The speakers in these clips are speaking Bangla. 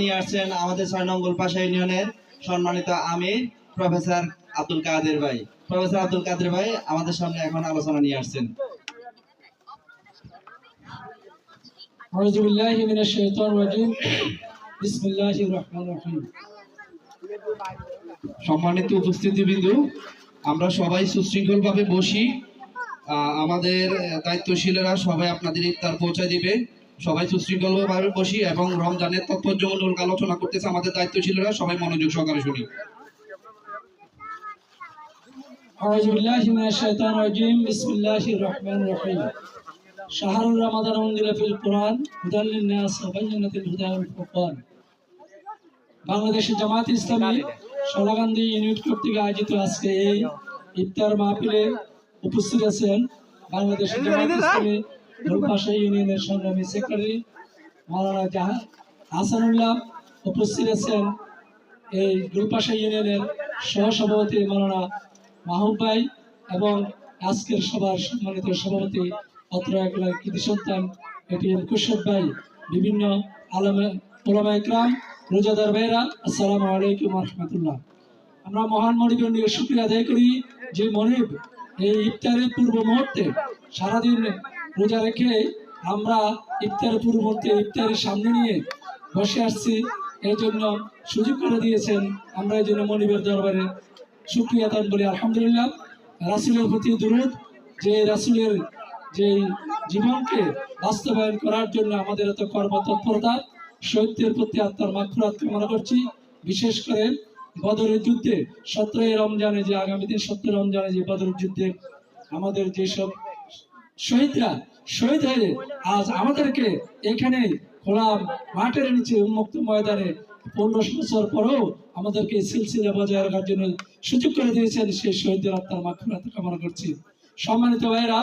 নিয়ে আসছেন আমাদের 6 নং গোলপাশা ইউনিয়নের সম্মানিত আমির প্রফেসর আব্দুল কাদের ভাই। প্রফেসর আব্দুল কাদের ভাই আমাদের সামনে এখন আলোচনা নিয়ে আসছেন। আউযু বিল্লাহি মিনাশ শাইতানির রাজিম। বিসমিল্লাহির রহমানির রহিম। সম্মানিত উপস্থিতিবৃন্দ, আমরা সবাই সুশৃঙ্খলভাবে বসি। আমাদের দায়িত্বশীলেরা সবাই আপনাদের ইফতার পৌঁছে দিবে। সবাই সুশৃঙ্খলভাবে বসি এবং রমজানের তাৎপর্যমূলক আলোচনা করতেছে আমাদের দায়িত্বশীলেরা, সবাই মনোযোগ সহকারে শুনি। আউযু বিল্লাহি মিনাশ শাইতানির রাজিম। বিসমিল্লাহির রহমানির রহিম। শাহরুর রমাদান উনজিলা ফিল কুরআন হুদাল লিন-নাস ওয়া বায়িনাতিল হুদা ওয়াল ফুরকান। বাংলাদেশ জামায়াত ইসলামী সোলাগান্ধী ইউনিট কর্তৃক আয়োজিত আজকে এই ইফতার মাহফিলে উপস্থিত আছেন বাংলাদেশ জামায়াত ইসলামী গোলপাশা ইউনিয়নের সংগ্রামী সেক্রেটারি মাওলানা হাসানুল্লাহ, উপস্থিত আছেন এই গোলপাশা ইউনিয়নের সহসভাপতি মাওলানা মাহবুব ভাই এবং আজকের সভার সম্মানিত সভাপতি অত্র এলাকার কৃতি সন্তান এটিএম খুরশেদ ভাই, বিভিন্ন ওলামা ইকরাম, রোজাদার ভাইরা, আসসালামু আলাইকুম ওয়া রাহমাতুল্লাহ। আমরা মহান মনিবের নিয়ে শুকরিয়া আদায় করি যে মনিব এই ইফতারের পূর্ব মুহূর্তে সারাদিন রোজা রেখে আমরা ইফতারের পূর্ব মুহূর্তে ইফতারের সামনে নিয়ে বসে আসছি, এই জন্য সুযোগ করে দিয়েছেন। আমরা এই জন্য মনিবের দরবারে শুকরিয়া আদায় বলি আলহামদুলিল্লাহ। রাসূলের প্রতি দুরূদ, যে রাসূলের যে জীবনকে বাস্তবায়ন করার জন্য আমাদের এত কর্মতৎপরতা, শহীদদের প্রতি আত্মার মাগফিরাত কামনা করছি। বিশেষ করে বদরের যুদ্ধে 17 রমজানে, যে আগামী দিন 17 রমজানে যে বদরের যুদ্ধে আমাদের যেসব শহীদরা শহীদ হয়ে আজ আমাদেরকে এখানে খোলা মাঠের নিচে উন্মুক্ত ময়দানে 15 বছর পরেও আমাদেরকে সিলসিলা বজায় রাখার জন্য সুযোগ করে দিয়েছেন, সেই শহীদদের আত্মার মাগফিরাত কামনা করছি। সম্মানিত ভাইরা,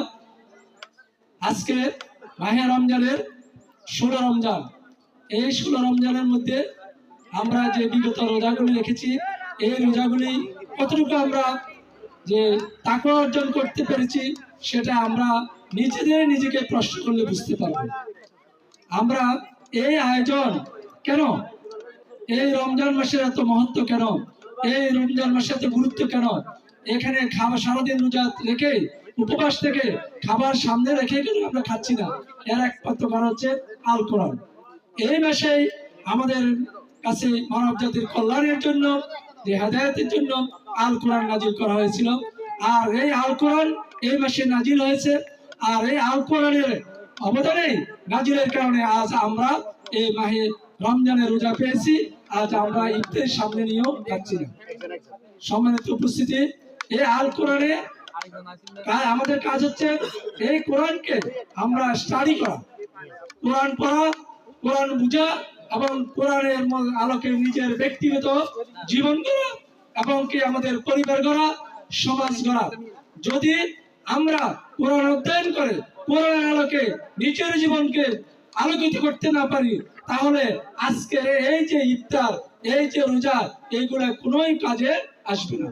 আজকে মাহে রমজানের 16 রমজান। এই 16 রমজানের মধ্যে আমরা যে বিগত রোজাগুলি রেখেছি, এই রোজাগুলি কতটুকু আমরা যে তাকওয়া অর্জন করতে পেরেছি সেটা আমরা নিজেকে প্রশ্ন করলে বুঝতে পারব। আমরা এই আয়োজন কেন, এই রমজান মাসের এত মহত্ব কেন, এই রমজান মাসের এত গুরুত্ব কেন, এখানে খাবার সারাদিন রোজা রেখে উপবাস থেকে খাবার সামনে রেখে কেন আমরা খাচ্ছি না? এর একমাত্র কারণ হচ্ছে আল কোরআন। এই মাসেই আমাদের কাছে মানব জাতির কল্যাণের জন্য, যে হেদায়েতের জন্য আল কোরআন নাজিল করা হয়েছিল। আর এই আল কোরআন এই মাসে নাজিল হয়েছে, আর এই আল কোরআনের অবদানে নাজিলের কারণে আজ আমরা এই মাহে রমজানের রোজা পেয়েছি, আজ আমরা ঈদের সামনে নিয়েও যাচ্ছি না। সম্মানিত উপস্থিতি, এই আল কোরআনে আমাদের কাজ হচ্ছে এই কোরআনকে আমরা স্টাডি করা, কোরআন পড়া, কোরআন বুঝা এবং কোরআনের আলোকে নিজের ব্যক্তিগত জীবন গড়া এবং কি আমাদের পরিবার গড়া, সমাজ গড়া। যদি আমরা কোরআন অধ্যয়ন করে কোরআনের আলোকে নিজের জীবনকে আলোকিত করতে না পারি, তাহলে আজকের এই যে ইফতার, এই যে রোজা, এইগুলা কোনোই কাজে আসবে না।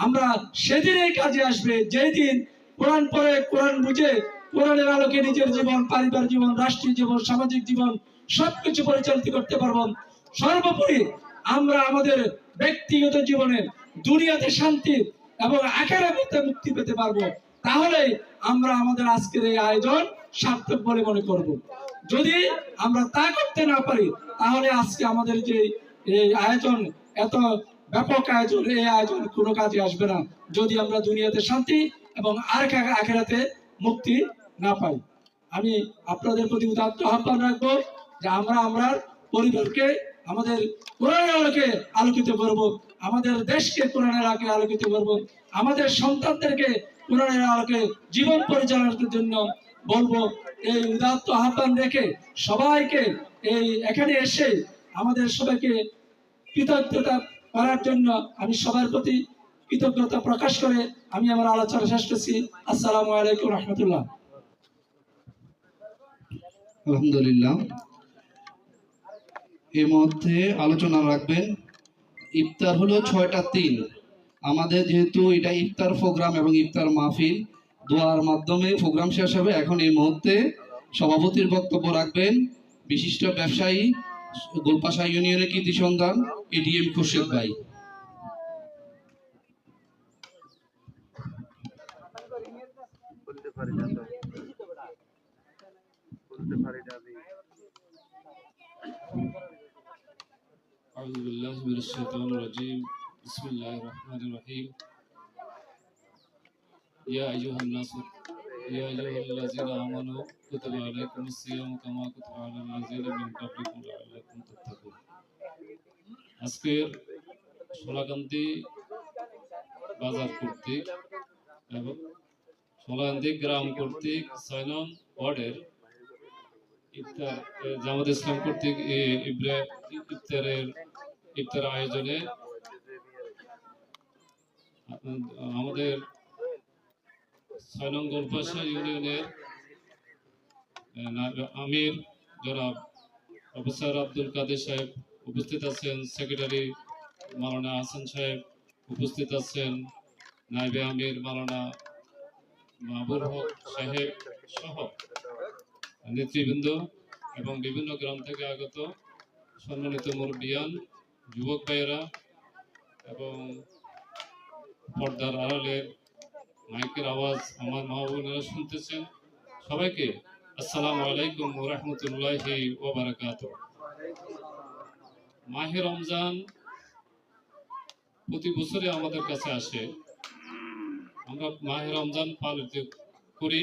আমরা সেদিন এই কাজে আসবে যেই দিন কোরআন পড়ে, কোরআন বুঝে, কোরআনের আলোকে নিজের জীবন, পারিবারিক জীবন, রাষ্ট্রীয় জীবন, সামাজিক জীবন সবকিছু পরিচালিত করতে পারবো। সর্বোপরি আমরা আমাদের ব্যক্তিগত জীবনে দুনিয়াতে শান্তি এবং আখিরাতে মুক্তি পেতে পারবো। তাহলে আমরা আমাদের আজকের এই আয়োজন সার্থক বলে মনে করব। যদি আমরা তা করতে না পারি, তাহলে আজকে আমাদের যে এই আয়োজন, এত ব্যাপক আয়োজন, এই আয়োজন কোনো কাজে আসবে না যদি আমরা দুনিয়াতে শান্তি এবং আখিরাতে মুক্তি না পাই। আমি আপনাদের প্রতি উদাত্ত আহ্বান রাখবো যে আমরা আমার পরিবারকে আমাদের কোরআনের আলোকে আলোকিত করব, আমাদের দেশকে কোরআনের আলোকে আলোকিত করব, আমাদের সন্তানদেরকে কোরআনের আলোকে জীবন পরিচালনার জন্য বলবো। এই উদাত্ত আহ্বান রেখে সবাইকে এই এখানে এসে আমাদের সবাইকে কৃতজ্ঞতা করার জন্য আমি সবার প্রতি কৃতজ্ঞতা প্রকাশ করে আমি আমার আলোচনা শেষ করছি। আসসালামু আলাইকুম রহমতুল্লাহ। আলহামদুলিল্লাহ। এই মধ্যে আলোচনা রাখবেন ইফতার হলো 6টা 3। আমাদের যেহেতু এটা ইফতার প্রোগ্রাম এবং ইফতার মাহফিল, দোয়ার মাধ্যমে প্রোগ্রাম শেষ হবে। এখন এই মুহূর্তে সভাপতির বক্তব্য রাখবেন বিশিষ্ট ব্যবসায়ী গোলপাশা ইউনিয়নের কৃতি সন্তান এডিএম খুরশেদ ভাই। أعوذ بالله من الشيطان الرجيم بسم الله الرحمن الرحيم يا أيها الناس يا أيها الذين آمنوا كتب عليكم الصيام كما كتب على الذين من قبلكم لعلكم تتقون আজকের সোলাকান্দি বাজার কর্তৃক এবং সোলাকান্দি গ্রাম কর্তৃক 6 নং ওয়ার্ডের ইফতার জামাত ইসলাম কর্তৃক ইফতার আয়োজনে আমাদের 6 নং গোলপাশা ইউনিয়নের আমির জনাব প্রফেসর আব্দুল কাদের সাহেব উপস্থিত আছেন, সেক্রেটারি মাওলানা হাসান সাহেব উপস্থিত আছেন, নায়েবে আমির মাওলানা মাহবুব হক সাহেব সহ নেতৃবৃন্দ এবং বিভিন্ন গ্রাম থেকে আগত সম্মানিত মুরব্বিয়ান, যুবক ভাইয়েরা এবং পর্দার আড়ালের মাইকের আওয়াজ আমার মা বোনেরা শুনতেছেন, সবাইকে আসসালামু আলাইকুম ওয়া রাহমাতুল্লাহি ওয়া বারাকাতুহু। মাহে রমজান প্রতি বছরে আমাদের কাছে আসে, আমরা মাহে রমজান পালিত করি।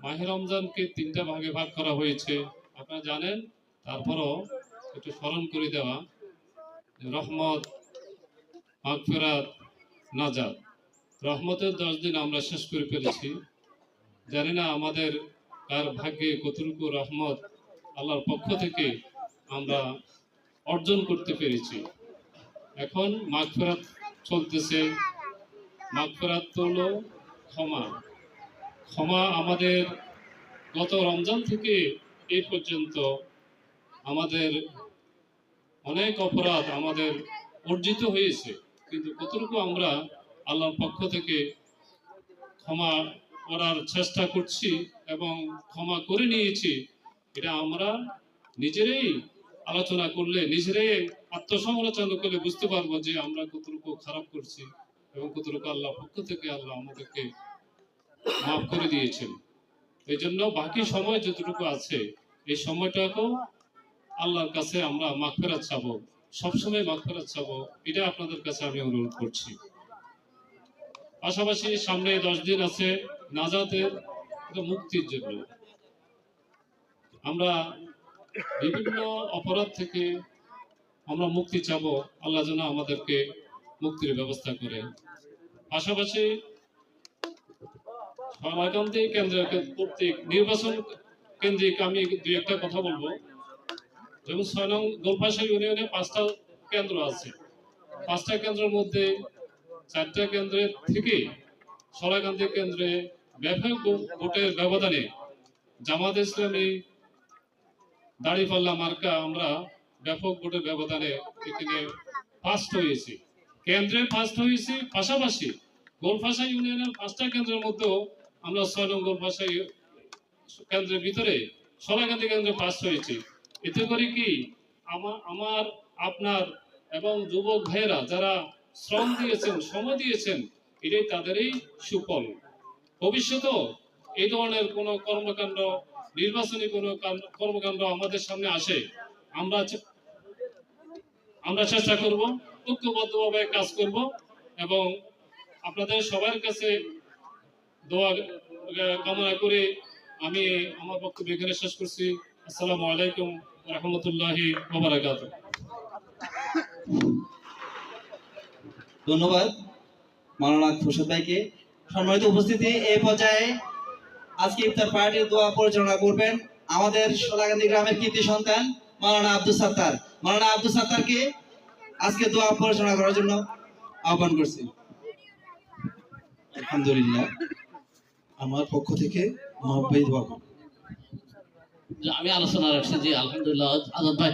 মাহে রমজানকে 3টা ভাগে ভাগ করা হয়েছে আপনারা জানেন, তারপরও একটু স্মরণ করে দেওয়া। রহমত, মাগফিরাত, নাজাত। রহমতের 10 দিন আমরা শেষ করে ফেলেছি, জানি না আমাদের কার ভাগ্যে কতটুকু রহমত আল্লাহর পক্ষ থেকে আমরা অর্জন করতে পেরেছি। এখন মাগফিরাত চলতেছে। মাগফিরাত হলো ক্ষমা। ক্ষমা আমাদের গত রমজান থেকে এই পর্যন্ত আমাদের অনেক অপরাধ আমাদের অর্জিত হয়েছে, কিন্তু কতটুকু আমরা আল্লাহর পক্ষ থেকে ক্ষমা করার চেষ্টা করছি এবং ক্ষমা করে নিয়েছি, এটা আমরা নিজেরাই আলোচনা করলে, নিজেরাই আত্মসমালোচনা করলে বুঝতে পারবো যে আমরা কতটুকু খারাপ করছি এবং কতটুকু আল্লাহর পক্ষ থেকে আল্লাহ আমাদেরকে মাফ করে দিয়েছেন। এই জন্য বাকি সময় যতটুকু আছে এই সময়টাকেও আল্লাহর কাছে আমরা মাগফিরাত চাবো, সবসময় মাগফিরাত চাবো, এটা আপনাদের কাছে আমি অনুরোধ করছি। পাশাপাশি সামনে 10 দিন আছে নাজাতের, মুক্তির জন্য। আমরা বিভিন্ন অপরাধ থেকে আমরা মুক্তি চাবো, আল্লাহ যেন আমাদেরকে মুক্তির ব্যবস্থা করে। পাশাপাশি সোলাকান্দি কেন্দ্র কর্তৃক নির্বাচন কেন্দ্রিক আমি 2-1টা কথা বলবো। যেমন 6 নং গোলপাশা ইউনিয়নে 5টা কেন্দ্র আছে। 5টা কেন্দ্রের মধ্যে 4টা কেন্দ্রের থেকে সোলাকান্দি কেন্দ্রে ব্যাপক ভোটের ব্যবধানে জামাত ইসলামী দাঁড়িপাল্লা মার্কা আমরা ব্যাপক ভোটের ব্যবধানে এখানে ফার্স্ট হয়েছি, কেন্দ্রে ফার্স্ট হয়েছি। পাশাপাশি গোলপাশা ইউনিয়নের 5টা কেন্দ্রের মধ্যেও আমরা 6 নং গোলপাশা কেন্দ্রের ভিতরে সোলাকান্দি কেন্দ্রে ফার্স্ট হয়েছি। এতে করে কি আমার আপনার এবং যুবক ভাইয়েরা যারা শ্রম দিয়েছেন, সময় দিয়েছেন, এটাই তাদেরই সুফল। ভবিষ্যতেও এই ধরনের কোনো কর্মকাণ্ড, নির্বাচনী কোনো কর্মকাণ্ড আমাদের সামনে আসে, আমরা চেষ্টা করব, ঐক্যবদ্ধভাবে কাজ করব এবং আপনাদের সবার কাছে দোয়া কামনা করে আমি আমার বক্তব্য এখানে শেষ করছি। আসসালামু আলাইকুম ওয়া রাহমাতুল্লাহি ওয়া বারাকাতুহু। ধন্যবাদ মাওলানা খুরশেদ ভাইকে। সম্মানিত উপস্থিতি, এই পর্যায়ে আজকে ইফতার পার্টির দোয়া পরিচালনা করবেন আমাদের সোলাকান্দি গ্রামের কৃতি সন্তান মাওলানা আব্দুল সাত্তার। মাওলানা আব্দুল সাত্তারকে আজকে দোয়া পরিচালনা করার জন্য আহ্বান করছি। আলহামদুলিল্লাহ, আমার পক্ষ থেকে মহব্বই দোয়া করব। আমি আলোচনা রাখছি যে আলহামদুলিল্লাহ আজাদ ভাই।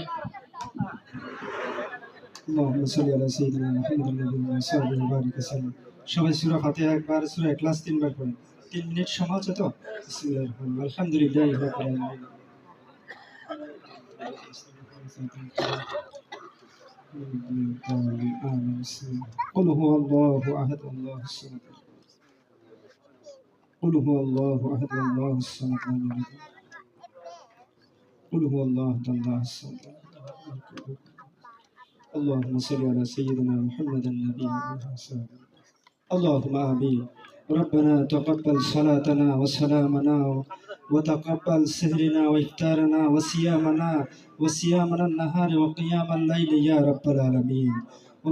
আল্লাহুম্মা সাল্লি আলা সাইয়্যিদিনা মুহাম্মাদিন ওয়া সাল্লিম ওয়া বারিক ওয়াসাল্লাম। সবাই সূরা ফাতিহা একবার, সূরা ইখলাস 3 বার পড়ুন। 3 মিনিট সময় আছে তো? বিসমিল্লাহির রহমানির রহিম। আলহামদুলিল্লাহি রাব্বিল আলামিন। آمين. قل هو الله أحد الله الصمد. قل هو الله أحد الله الصمد لم يلد. قل هو الله أحد الله الصمد. اللهم صل على سيدنا محمد النبي محمد. اللهم آمين. ربنا تقبل صلاتنا وسلامنا وتقبل سهرنا وإفطارنا وصيامنا النهار وقيام الليل يا رب العالمين.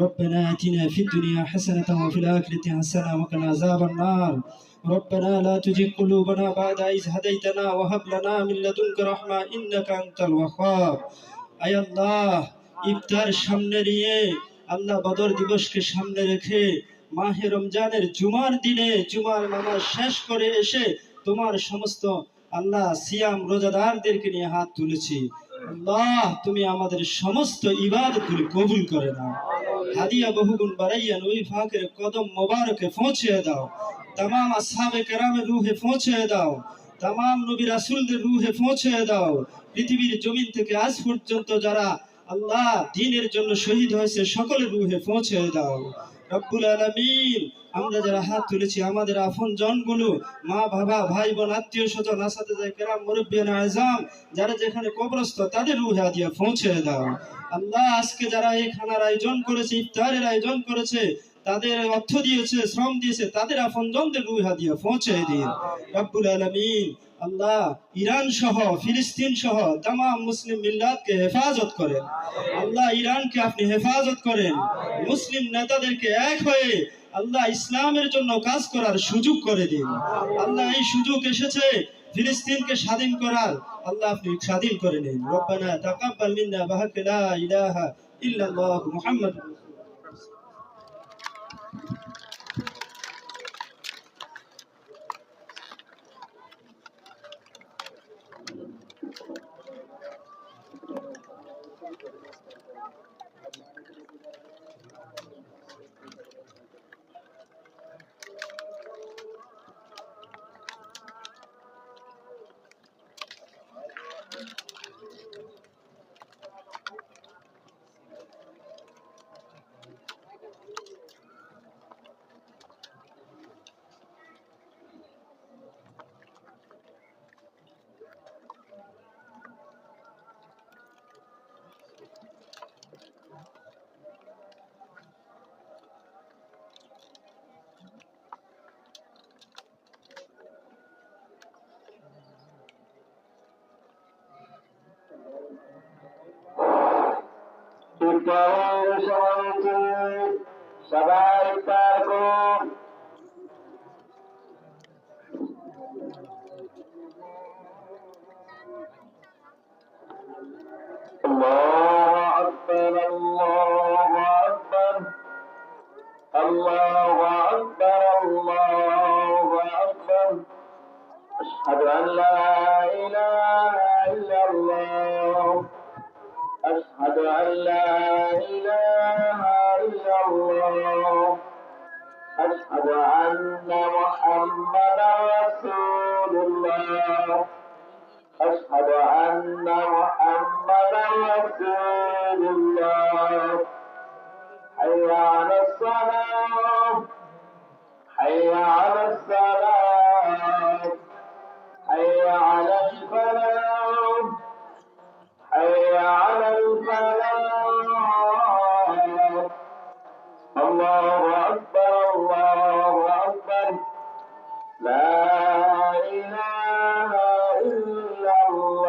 ربنا آتنا في الدنيا حسنة وفي الآخرة حسنة وقنا عذاب النار. ربنا لا تزغ قلوبنا بعد إذ هديتنا وهب لنا من لدنك رحمة إنك أنت الوهاب. আয় আল্লাহ, ইফতার সামনে নিয়ে আল্লাহ বদর দিবসকে সামনে রেখে মাহে রমজানের জুমার দিনে জুমার নামাজ শেষ করে এসে তোমার সমস্ত আল্লাহ সিয়াম রোজাদারদেরকে নিয়ে হাত তুলেছি। আল্লাহ, তুমি আমাদের সমস্ত ইবাদতগুলি কবুল করে নাও। হাদিয়া বহুগুণ বাড়াইয়া নবী পাকের কদম মোবারকে পৌঁছে দাও। तमाम আসহাবে কেরামের রূহে পৌঁছে দাও। तमाम নবী রাসূলদের রূহে পৌঁছে দাও। পৃথিবীর জমিন থেকে আজ পর্যন্ত যারা আল্লাহ দ্বীনের জন্য শহীদ হয়েছে সকলের রূহে পৌঁছে দাও। রব্বুল আলামিন, আমরা যারা হাত তুলেছি আমাদের আপন জনগুলো, মা বাবা ভাই বোন আত্মীয় স্বজন আসাতেজা কেরাম মুরব্বিয়ান আযম যারা যেখানে কবরস্থ তাদের রূহে হাদিয়া পৌঁছে দাও। আল্লাহ, আজকে যারা এই খানার আয়োজন করেছে, ইফতারের আয়োজন করেছে, তাদের অর্থ দিয়েছে, শ্রম দিয়েছে, তাদের আপনজনদের রূহে হাদিয়া পৌঁছে দিন রব্বুল আলামিন। আল্লাহ, ইরান সহ ফিলিস্তিন সহ तमाम মুসলিম মিল্লাতকে হেফাজত করেন। আল্লাহ, ইরানকে আপনি হেফাজত করেন। মুসলিম নেতাদেরকে এক হয়ে আল্লাহ ইসলামের জন্য কাজ করার সুযোগ করে দিন। আল্লাহ, এই সুযোগ এসেছে ফিলিস্তিনকে স্বাধীন করার, আল্লাহ আপনি স্বাধীন করে নিন। রব্বানা তাকাব্বাল মিন্না বিহাক্কি লা ইলাহা ইল্লাল্লাহ মুহাম্মাদ। সবাই ইফতার করুন। আল্লাহু আকবার, আল্লাহু আকবার, আল্লাহু আকবার, আল্লাহু আকবার। আশহাদু আন লা ইলাহা ইল্লাল্লাহ, আশহাদু আন লা ইলাহা ইল্লাল্লাহ, আশহাদু আন্না মুহাম্মাদার রাসূলুল্লাহ, أشهد أن محمدا رسول الله. حي على الصلاة، حي على الصلاة، حي على الفلاح، حي على الفلاح. الله أكبر، الله أكبر، لا إله إلا الله.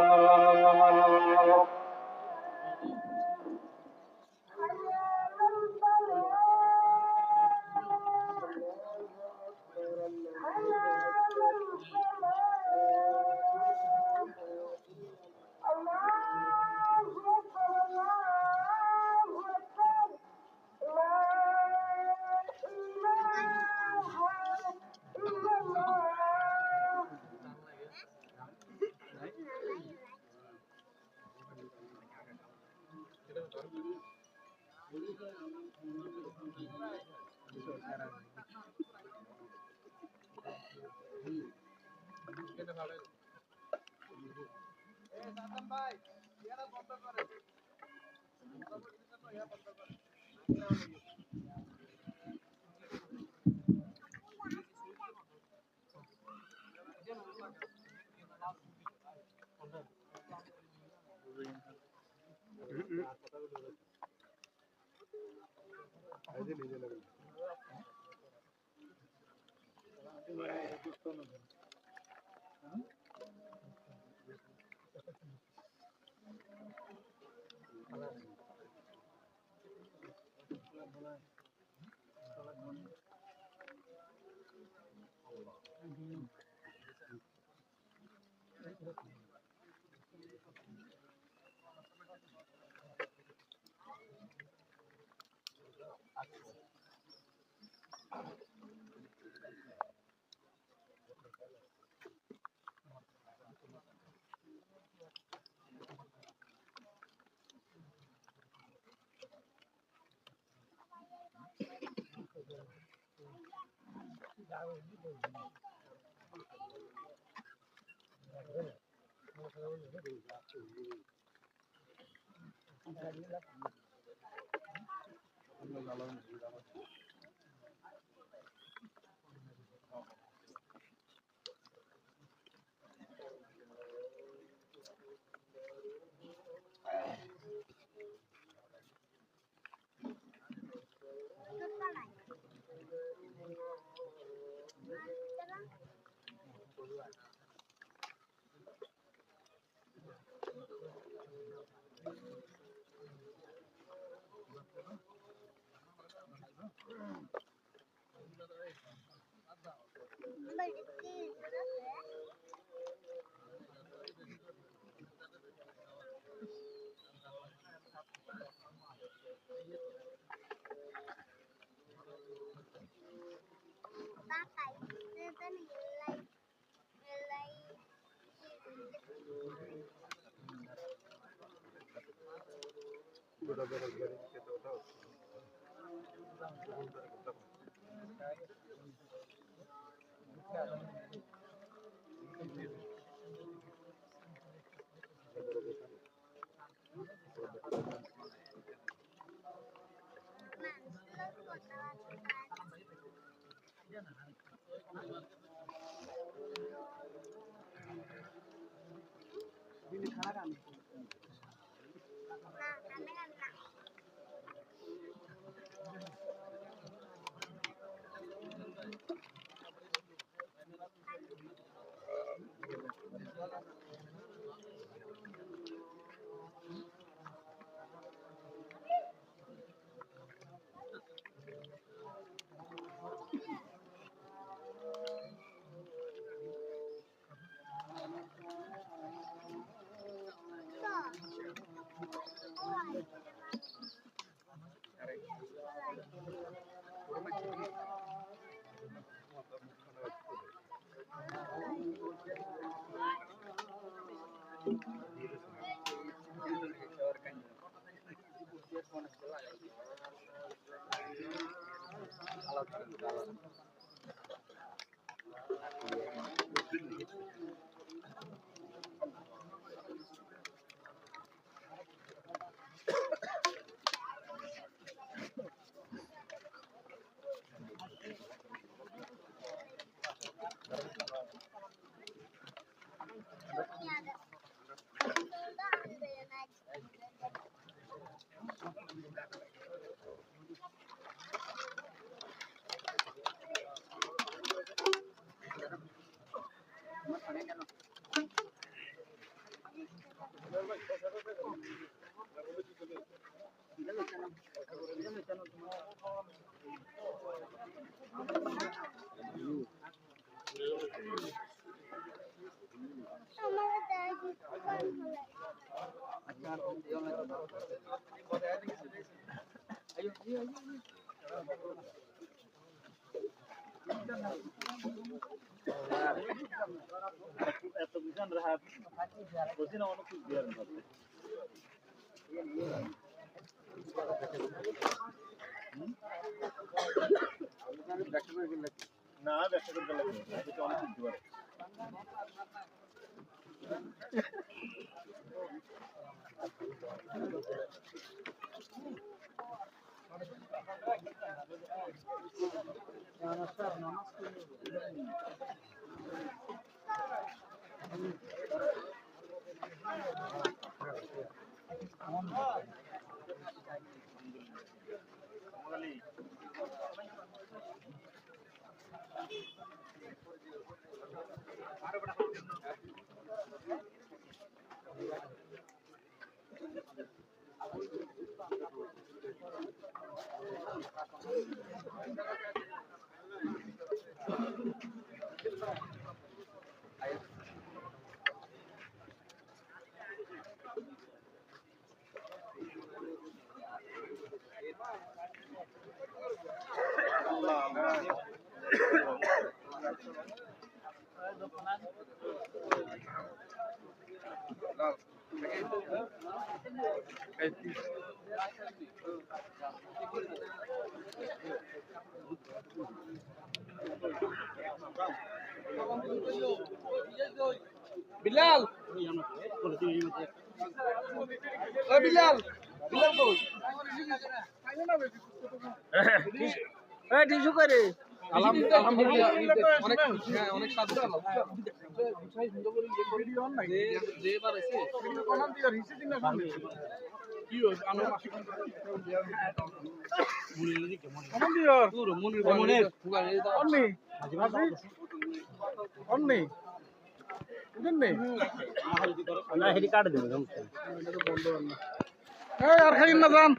বিলাল ওই বিলাল বিলাল কই এই টিস্যু করে আলহামদুলিল্লাহ অনেক অনেক সাধু যে বার আছে কোনান দিও হিসে দিন না সামনে কি হই আনো মাসি কোনান দিও পুরো মনির অন্নি অন্নি বুঝেননি না হেডি কাট দেবে এই আর খাইন না জান